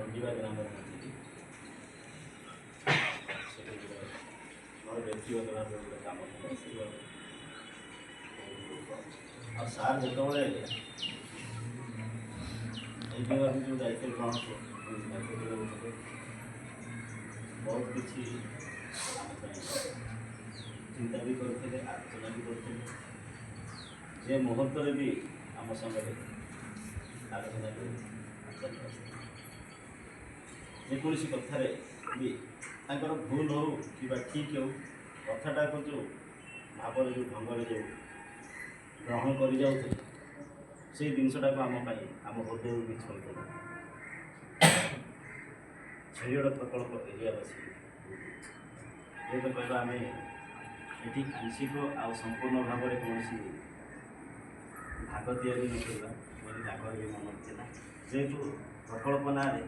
ଖଣ୍ଡିବା ଗ୍ରାମରେ ଆସିକି ସେଠି ମୋର ବ୍ୟକ୍ତିଗତ ଭାବେ ଗୋଟେ କାମ ଥିଲା ସେ ଆଉ ସାର୍ ଯେତେବେଳେ এই বিভাগে ଯେଉଁ ଦାୟିତ୍ୱ ଗ୍ରହଣ ଦାୟିତ୍ୱ ଦେଉଥିଲେ ବହୁତ କିଛି ଆମ ପାଇଁ ଚିନ୍ତା ବି କରୁଥିଲେ ଆଲୋଚନା ବି କରୁଥିଲେ ଯେ ମୁହୂର୍ତ୍ତରେ ବି ଆମ ସାଙ୍ଗରେ ଆଲୋଚନା କରି ଯେକୌଣସି କଥାରେ ବି ତାଙ୍କର ଭୁଲ ହେଉ କିମ୍ବା ଠିକ୍ ହେଉ କଥାଟାକୁ ଯେଉଁ ଭାବରେ ଯେଉଁ ଢଙ୍ଗରେ ଯେଉଁ ଗ୍ରହଣ କରିଯାଉଥିଲେ ସେଇ ଜିନିଷଟାକୁ ଆମ ପାଇଁ ଆମ ହୃଦୟକୁ ବି ଛୁଇଁଥିଲା। ଛେଳିଗଡ଼ ପ୍ରକଳ୍ପ ଏରିଆବାସୀ ଯେହେତୁ କହିବା ଆମେ ଏଠି ଆଂଶିକ ଆଉ ସମ୍ପୂର୍ଣ୍ଣ ଭାବରେ କୌଣସି ଭାଗ ତିଆରି ନକରିବା ବୋଲି ତାଙ୍କର ବି ମନ ଥିଲା ଯେହେତୁ ପ୍ରକଳ୍ପ ନାଁରେ